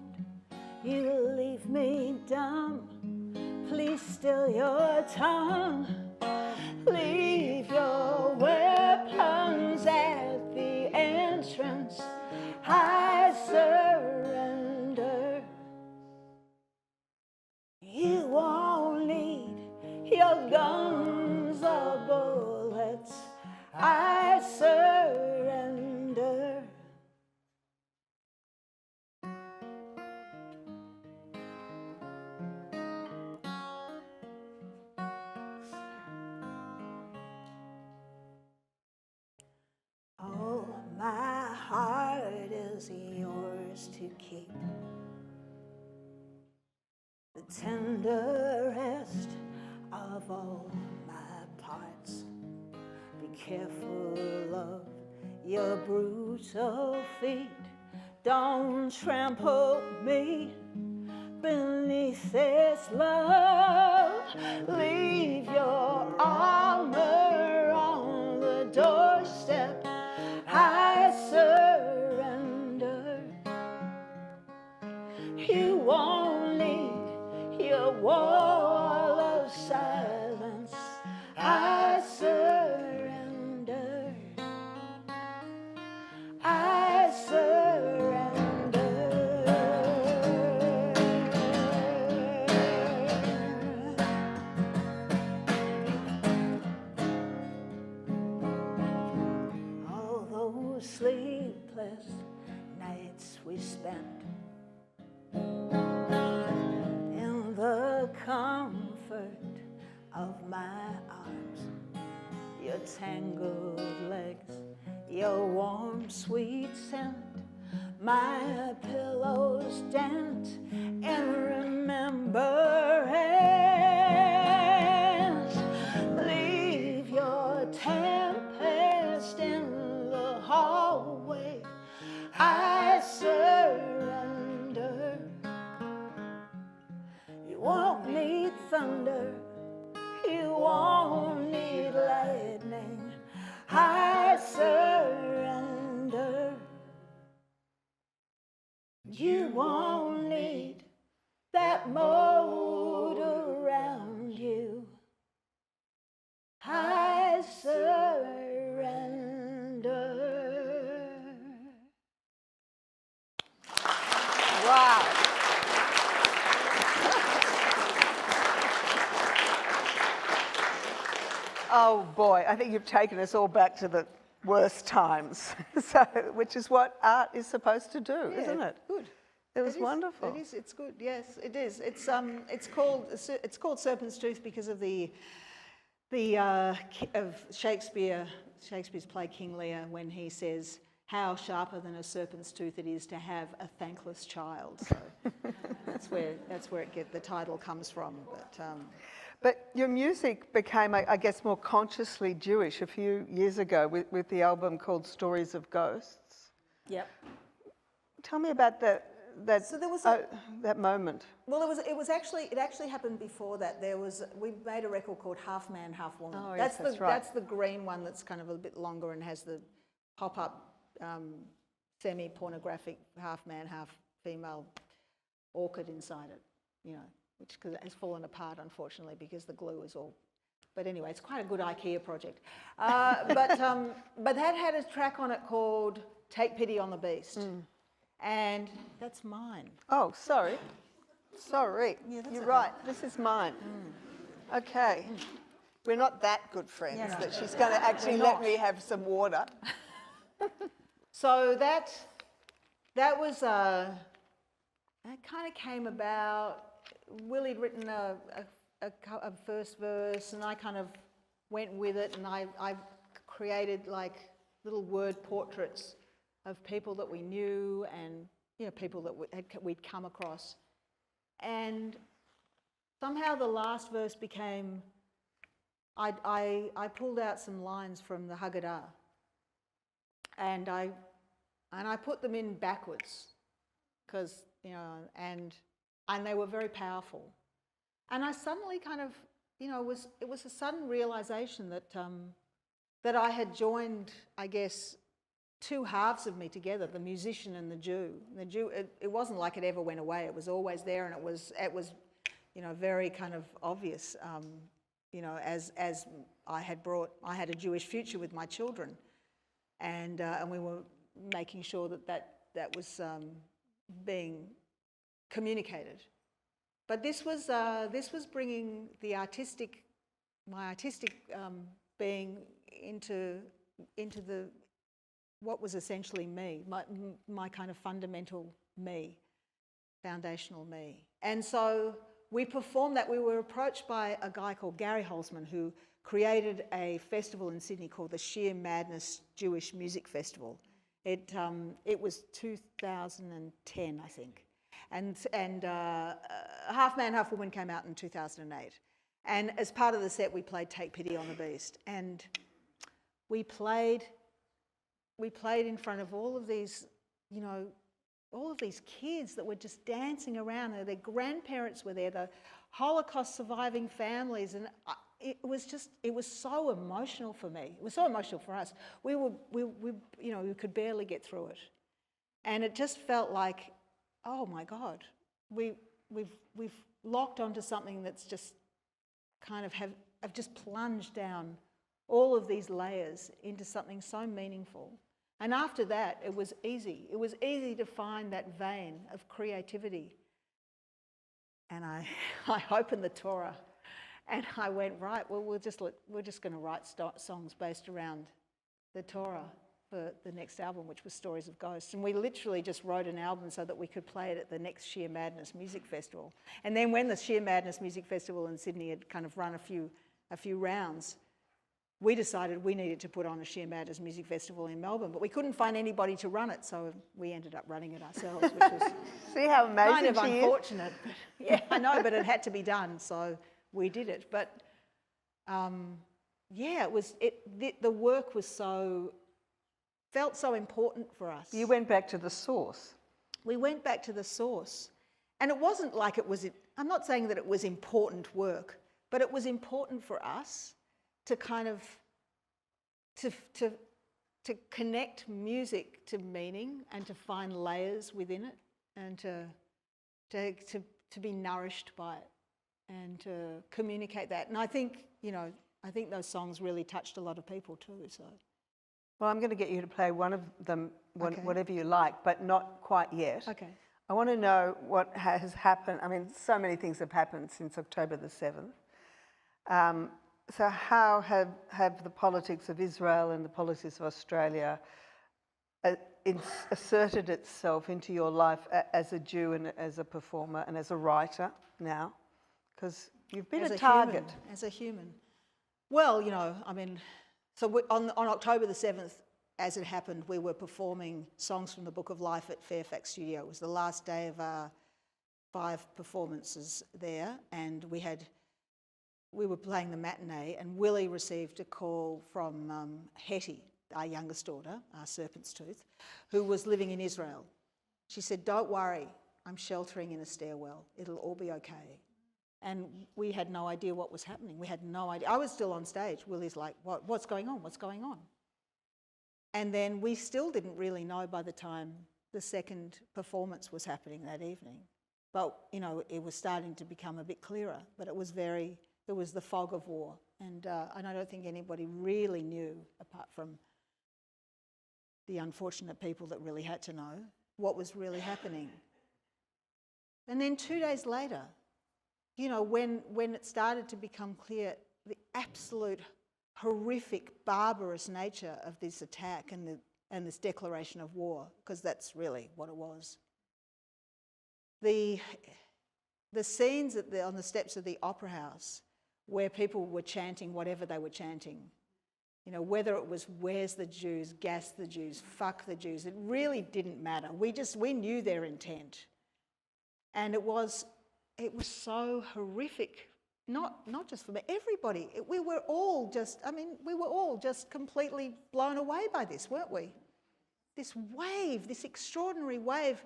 You leave me dumb. Please still your tongue. Leave your weapons at the entrance. I surrender. You won't need your guns or bullets. I surrender. Oh, my heart is yours to keep. The tenderest of all my parts. Be careful of your brutal feet. Don't trample me beneath this love. Leave your armor on the doorstep. I surrender. You won't need your wall of silence. I surrender. I surrender. All those sleepless nights we spent in the comfort of my arms, your tangled legs, your warm sweet scent, my pillow's dent in remembrance. Leave your tempest in the hallway. I surrender. You won't need thunder. You won't need lightning. I surrender. You won't need that moat around you. I surrender. Oh boy, I think you've taken us all back to the worst times. So, which is what art is supposed to do, isn't it? Good. It was wonderful. It is. It's good. Yes, it is. It's called Serpent's Tooth because of of Shakespeare's play King Lear, when he says how sharper than a serpent's tooth it is to have a thankless child. So that's where the title comes from. But your music became, I guess, more consciously Jewish a few years ago with the album called Stories of Ghosts. Yep. Tell me about that moment. Well, it actually happened before that. We made a record called Half Man, Half Woman. Oh, yes, that's right. That's the green one that's kind of a bit longer and has the pop-up semi-pornographic half man, half female orchid inside it, which has fallen apart, unfortunately, because the glue is all... But anyway, it's quite a good IKEA project. But that had a track on it called Take Pity on the Beast. And that's mine. Oh, sorry. Yeah, that's You're okay. right. This is mine. Okay. We're not that good friends Yeah, no. that she's going to actually let me have some water. So that was that kind of came about. Willie'd written a first verse, and I kind of went with it, and I created like little word portraits of people that we knew and people that we'd come across, and somehow the last verse became. I pulled out some lines from the Haggadah, and I put them in backwards, because and they were very powerful, and I suddenly kind of it was a sudden realization that I had joined, I guess, two halves of me together, the musician and the Jew. It wasn't like it ever went away. It was always there, and it was very kind of obvious. As I had a Jewish future with my children, and we were making sure that was being communicated. But this was bringing my artistic being into the what was essentially me, my kind of fundamental me, foundational me. And so we performed that. We were approached by a guy called Gary Holzman, who created a festival in Sydney called the Sheer Madness Jewish Music Festival. It was 2010, I think, and Half Man, Half Woman came out in 2008. And as part of the set, we played Take Pity on the Beast, and we played in front of all of these, all of these kids that were just dancing around. Their grandparents were there, the Holocaust surviving families, and it was so emotional for me. It was so emotional for us. We could barely get through it, and it just felt like, oh my God, we've locked onto something that's just kind of have just plunged down all of these layers into something so meaningful. And after that, it was easy. It was easy to find that vein of creativity. And I opened the Torah, and I went, right, well, we're just going to write songs based around the Torah for the next album, which was Stories of Ghosts. And we literally just wrote an album so that we could play it at the next Sheer Madness Music Festival. And then when the Sheer Madness Music Festival in Sydney had kind of run a few rounds, we decided we needed to put on a Sheer Madness Music Festival in Melbourne, but we couldn't find anybody to run it, so we ended up running it ourselves, which was See how amazing kind of she is? unfortunate. Yeah, I know, but it had to be done, so we did it. But the work was felt so important for us. You went back to the source. We went back to the source, and it wasn't like it was. I'm not saying that it was important work, but it was important for us to kind of to connect music to meaning and to find layers within it, and to be nourished by it and to communicate that. And I think those songs really touched a lot of people too. So, Well, I'm going to get you to play one of them, Okay. whatever you like, but not quite yet. okay. I want to know what has happened. I mean, so many things have happened since October the 7th. So how have the politics of Israel and the politics of Australia asserted itself into your life as a Jew and as a performer and as a writer now? Because you've been a target. As a human. Well, you know, I mean, so on October the 7th, as it happened, we were performing songs from the Book of Life at Fairfax Studio. It was the last day of our 5 performances there, and we were playing the matinee, and Willie received a call from Hetty, our youngest daughter, our serpent's tooth, who was living in Israel. She said, "Don't worry, I'm sheltering in a stairwell. It'll all be okay." And we had no idea what was happening. We had no idea. I was still on stage. Willie's like, what's going on? What's going on? And then we still didn't really know by the time the second performance was happening that evening. But, you know, it was starting to become a bit clearer. But it was the fog of war. And I don't think anybody really knew, apart from the unfortunate people that really had to know, what was really happening. And then 2 days later, you know, when it started to become clear the absolute horrific, barbarous nature of this attack and this declaration of war, because that's really what it was. The scenes on the steps of the Opera House where people were chanting whatever they were chanting, you know, whether it was "Where's the Jews?", "Gas the Jews", "Fuck the Jews", it really didn't matter. We knew their intent. And it was so horrific, not just for me, everybody. We were all just completely blown away by this, weren't we? This wave, this extraordinary wave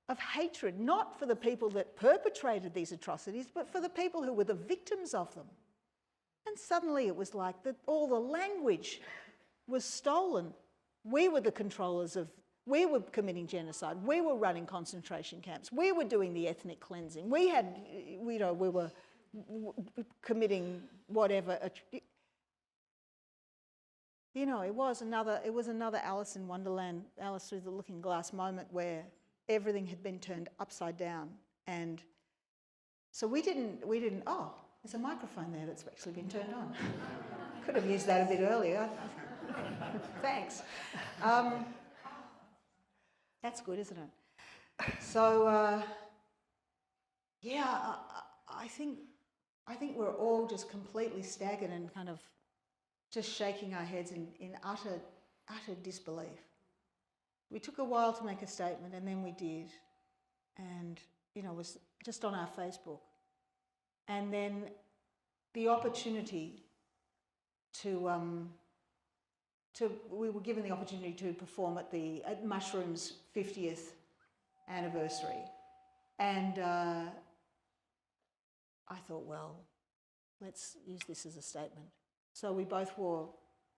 of hatred, not for the people that perpetrated these atrocities, but for the people who were the victims of them. And suddenly it was like all the language was stolen. We were the controllers we were committing genocide. We were running concentration camps. We were doing the ethnic cleansing. We were committing whatever. You know, it was another Alice in Wonderland, Alice through the Looking Glass moment where everything had been turned upside down. And so we didn't, oh, there's a microphone there that's actually been turned on. Could have used that a bit earlier. Thanks. That's good, isn't it? So, yeah, I think we're all just completely staggered and kind of just shaking our heads in utter disbelief. We took a while to make a statement, and then we did. And, you know, it was just on our Facebook. And then the opportunity we were given the opportunity to perform at Mushroom's 50th anniversary. And I thought, well, let's use this as a statement. So we both wore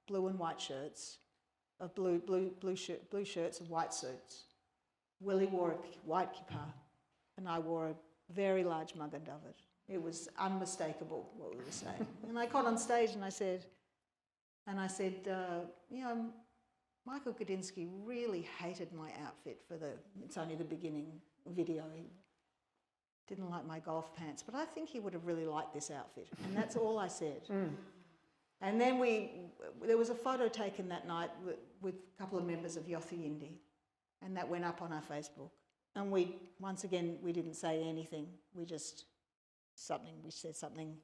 blue and white shirts, blue shirts and white suits. Willie wore a white kippah, and I wore a very large Magen David. It was unmistakable what we were saying. And I got on stage and I said, you know, Michael Gudinski really hated my outfit it's only the beginning video. He didn't like my golf pants, but I think he would have really liked this outfit. And that's all I said. And then there was a photo taken that night with a couple of members of Yothu Yindi, and that went up on our Facebook. And once again, we didn't say anything. We said something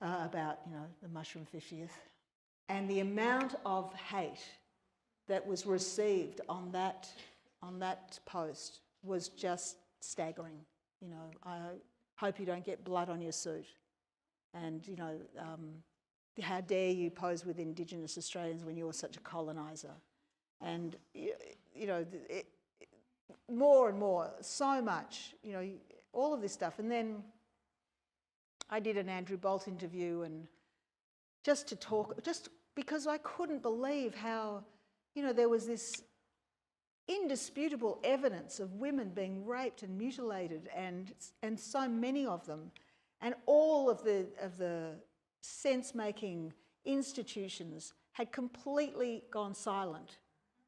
about, you know, the Mushroom 50th. And the amount of hate that was received on that post was just staggering. You know, I hope you don't get blood on your suit. And, you know, how dare you pose with Indigenous Australians when you're such a coloniser? And, you know, more and more, so much, you know, all of this stuff. And then I did an Andrew Bolt interview, and just because I couldn't believe how, you know, there was this indisputable evidence of women being raped and mutilated, and so many of them, and all of the sense-making institutions had completely gone silent.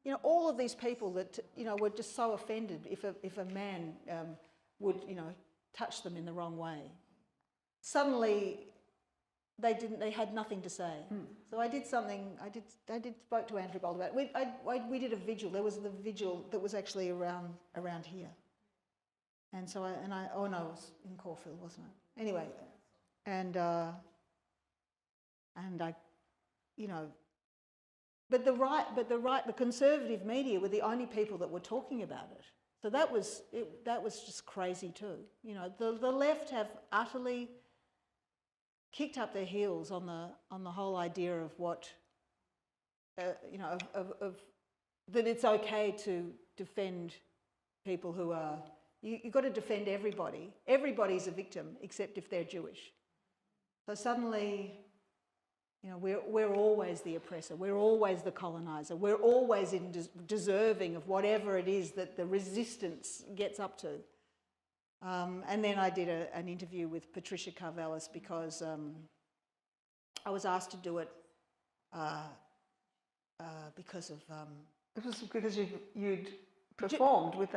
You know, all of these people that, you know, were just so offended if a man would, you know, touch them in the wrong way. Suddenly, they had nothing to say. So I did something. I spoke to Andrew Bolt about it. We did a vigil. There was the vigil that was actually around here, and so it was in Caulfield, wasn't it? Anyway, and I, but the conservative media were the only people that were talking about it. So that was just crazy too. The left have utterly kicked up their heels on the whole idea of what of that it's okay to defend people who are you've got to defend everybody. Everybody's a victim except if they're Jewish. So suddenly, we're always the oppressor. We're always the colonizer. We're always deserving of whatever it is that the resistance gets up to. And then I did an interview with Patricia Carvelis because I was asked to do it because of... It was because you'd performed with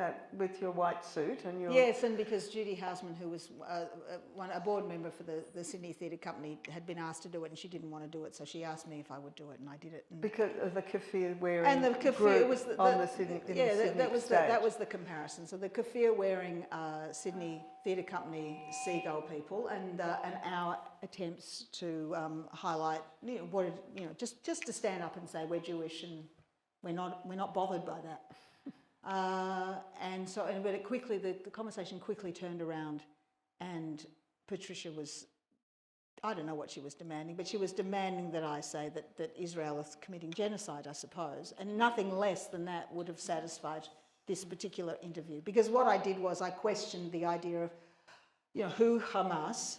your white suit and your... Yes, and because Judy Hausman, who was a board member for the Sydney Theatre Company, had been asked to do it and she didn't want to do it, so she asked me if I would do it, and I did it. Because of the keffiyeh wearing and the keffiyeh was on the Sydney stage. That was the comparison. So the keffiyeh wearing Sydney Theatre Company seagull people, and our attempts to highlight just to stand up and say we're Jewish and we're not bothered by that. But the conversation quickly turned around, and Patricia was, I don't know what she was demanding, but she was demanding that I say that Israel is committing genocide, I suppose, and nothing less than that would have satisfied this particular interview. Because what I did was I questioned the idea of, who Hamas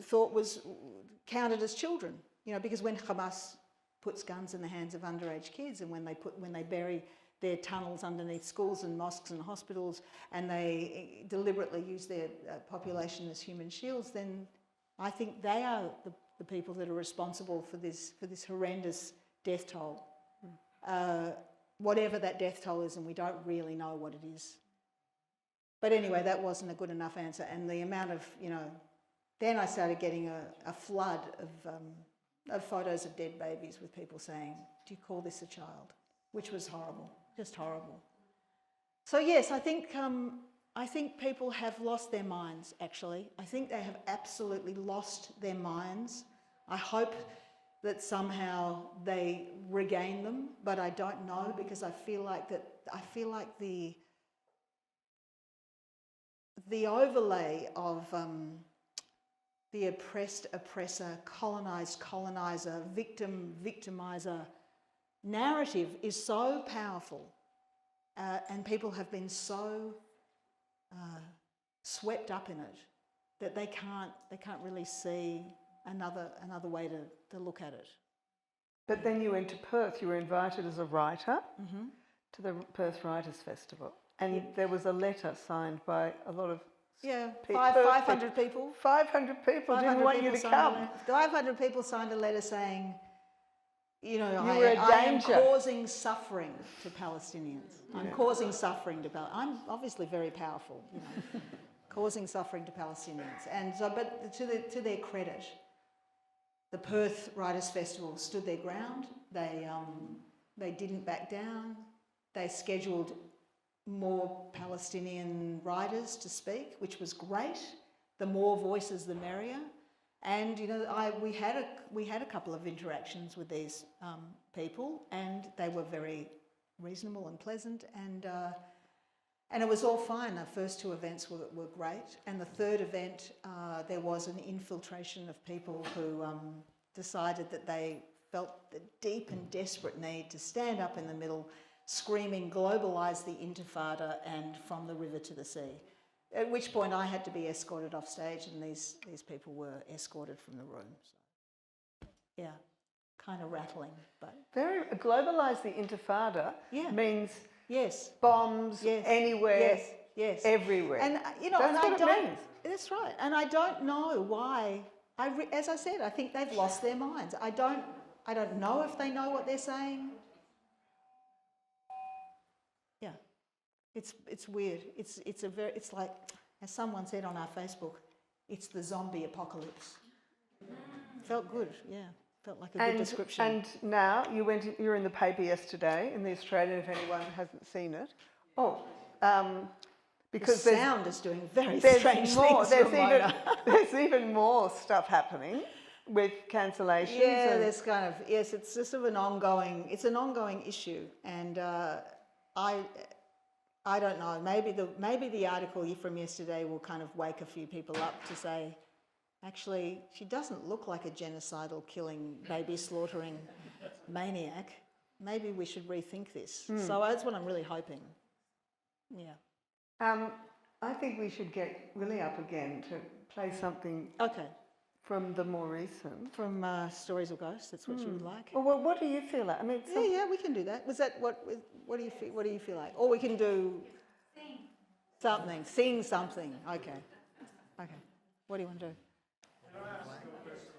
thought was counted as children, because when Hamas puts guns in the hands of underage kids, and when they bury their tunnels underneath schools and mosques and hospitals, and they deliberately use their population as human shields, then I think they are the people that are responsible for this horrendous death toll. Whatever that death toll is, and we don't really know what it is. But anyway, that wasn't a good enough answer, and the amount of then I started getting a flood of photos of dead babies with people saying, "Do you call this a child?" Which was horrible, just horrible. So yes, I think people have lost their minds, actually. I think they have absolutely lost their minds. I hope that somehow they regain them, but I don't know, because I feel like the overlay of the oppressed, oppressor, colonised, coloniser, victim, victimiser narrative is so powerful, and people have been so swept up in it that they can't really see another way to look at it. But then you went to Perth. You were invited as a writer to the Perth Writers' Festival, and there was a letter signed by a lot of 500 people. 500 people didn't want you to come. 500 people signed a letter saying, I am causing suffering to Palestinians. I'm causing suffering to Palestinians. I'm obviously very powerful, causing suffering to Palestinians. And so, but to their credit, the Perth Writers' Festival stood their ground. They didn't back down. They scheduled more Palestinian writers to speak, which was great. The more voices, the merrier. And we had a couple of interactions with these people, and they were very reasonable and pleasant, and it was all fine. The first two events were great, and the third event there was an infiltration of people who decided that they felt the deep and desperate need to stand up in the middle, screaming, "Globalise the Intifada," and "From the river to the sea." At which point I had to be escorted off stage, and these people were escorted from the room. So, yeah, kind of rattling, but... Globalise the Intifada means bombs anywhere, everywhere. And, That's what it means. That's right. And I don't know why... as I said, I think they've lost their minds. I don't know if they know what they're saying. It's weird. It's like, as someone said on our Facebook, It's the zombie apocalypse. Felt good, yeah. Felt like a good description. And now you're in the paper yesterday in the Australian, if anyone hasn't seen it. Because the sound is doing very strange things. There's even more stuff happening with cancellations. Yeah, there's it's just an ongoing issue, and I don't know. Maybe the article from yesterday will kind of wake a few people up to say, actually, she doesn't look like a genocidal, killing, baby slaughtering maniac. Maybe we should rethink this. So that's what I'm really hoping. Yeah. I think we should get Willie up again to play something. Okay. From the more recent. From Stories of Ghosts. That's what you would like. Well, what do you feel like? I mean, yeah, we can do that. Was that what do you feel? What do you feel like? Or we can do something. Sing something. Okay. What do you want to do? Can I ask you a question?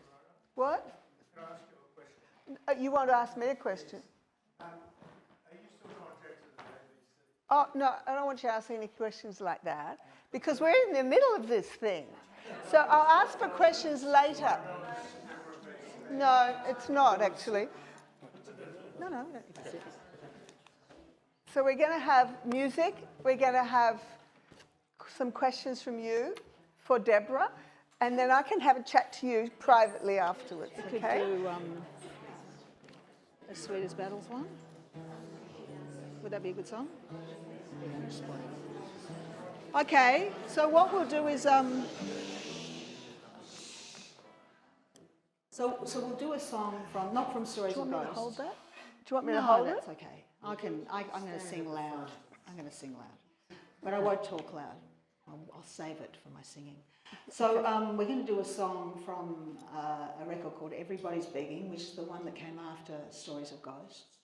What? Can I ask you a question? You want to ask me a question? Are you still contacted at the ABC? Oh, no, I don't want you to ask any questions like that because we're in the middle of this thing. So I'll ask for questions later. No, it's not actually. No. So we're going to have music. We're going to have some questions from you for Deborah. And then I can have a chat to you privately afterwards, We okay? could do As Sweet as Battles one. Would that be a good song? Okay, so what we'll do is so we'll do a song not from Stories of Ghosts. Do you want me to hold that? Do you want me No, to hold that's it? okay. I'm going to sing loud. But I won't talk loud. I'll save it for my singing. So we're going to do a song from a record called Everybody's Begging, which is the one that came after Stories of Ghosts.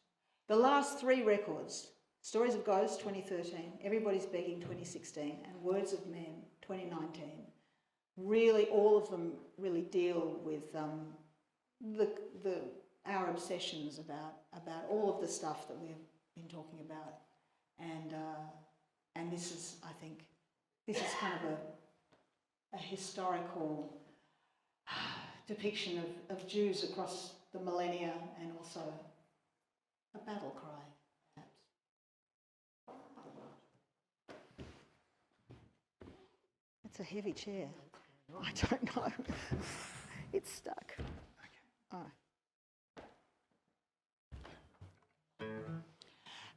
The last three records, Stories of Ghosts 2013, Everybody's Begging 2016, and Words of Men 2019, really all of them really deal with our obsessions about all of the stuff that we've been talking about, and this is, I think, kind of a historical depiction of Jews across the millennia, and also a battle cry, perhaps. It's a heavy chair. I don't know. It's stuck. All right.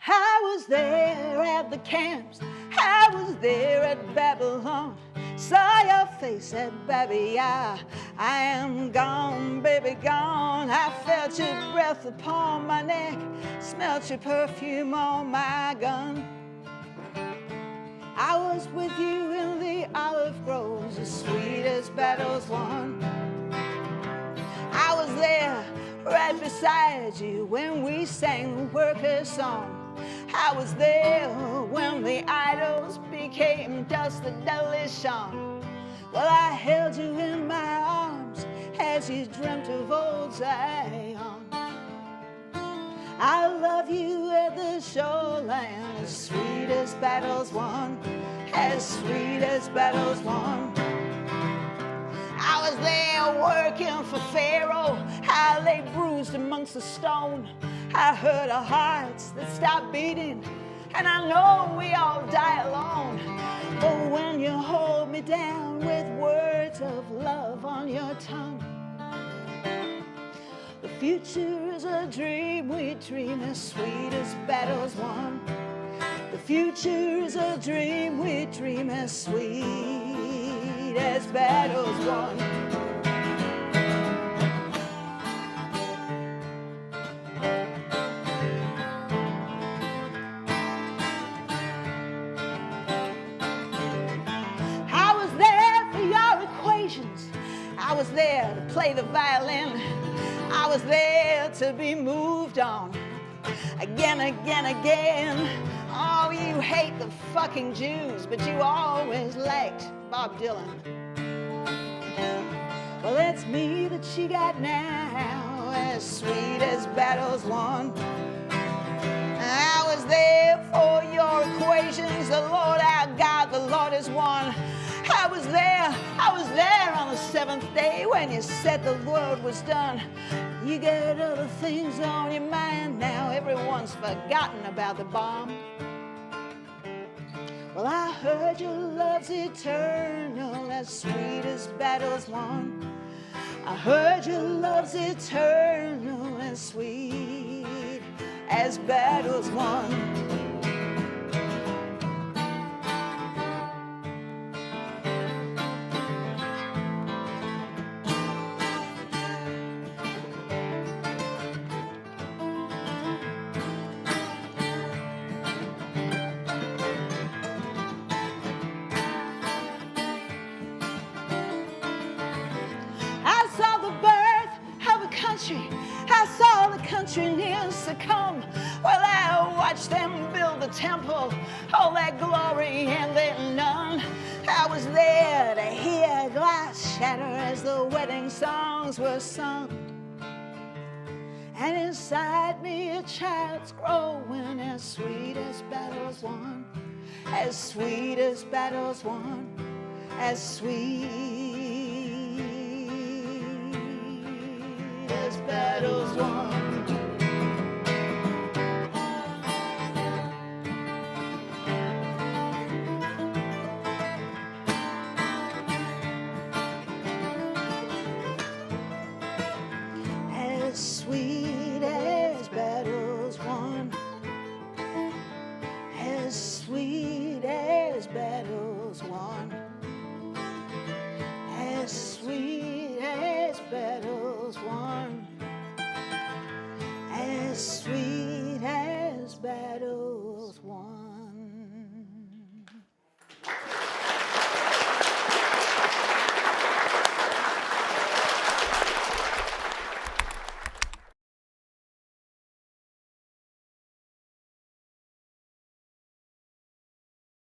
I was there at the camps. I was there at Babylon. Saw your face at Baby. I am gone, baby, gone. I felt your breath upon my neck. Smelt your perfume on my gun. I was with you in the olive groves, as sweet as battles won. I was there right beside you when we sang the workers' song. I was there when the idols became dust, the devil shone. Well, I held you in my arms as you dreamt of old Zion. I love you at the shoreline, as sweet as battles won, as sweet as battles won. I was there working for Pharaoh. I lay bruised amongst the stone. I heard our hearts that stopped beating, and I know we all die alone. But when you hold me down with words of love on your tongue, the future is a dream we dream, as sweet as battles won. The future is a dream we dream, as sweet as battles won. I was there for your equations. I was there to play the violin. I was there to be moved on. Again, again, again. Oh, you hate the fucking Jews, but you always liked Bob Dylan. Well, it's me that you got now, as sweet as battles won. I was there for your equations. The Lord our God, the Lord is one. I I was there on the seventh day when you said the world was done. You got other things on your mind now. Everyone's forgotten about the bomb. Well, I heard your love's eternal, as sweet as battles won. I heard your love's eternal, as sweet as battles won. I saw the country near succumb. Well, I watched them build the temple, all that glory and then none. I was there to hear glass shatter as the wedding songs were sung. And inside me a child's growing, as sweet as battles won, as sweet as battles won, as sweet as battles won.